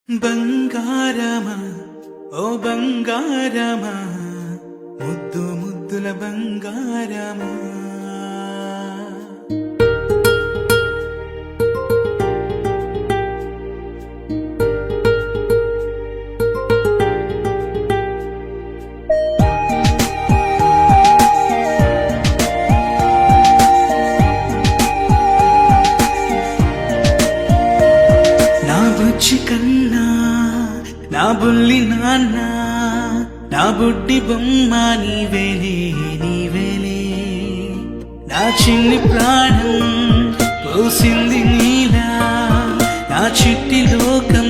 బంగారమా ఓ బంగారమా ముద్దు ముద్దుల బంగారమా నా బుజ్జి కన్నా నా బుల్లి నాన్న నా బుడ్డి బొమ్మ నీవేలే నీవేలే నా చిన్ని ప్రాణం పోసింది నీలా నా చిట్టి లోకం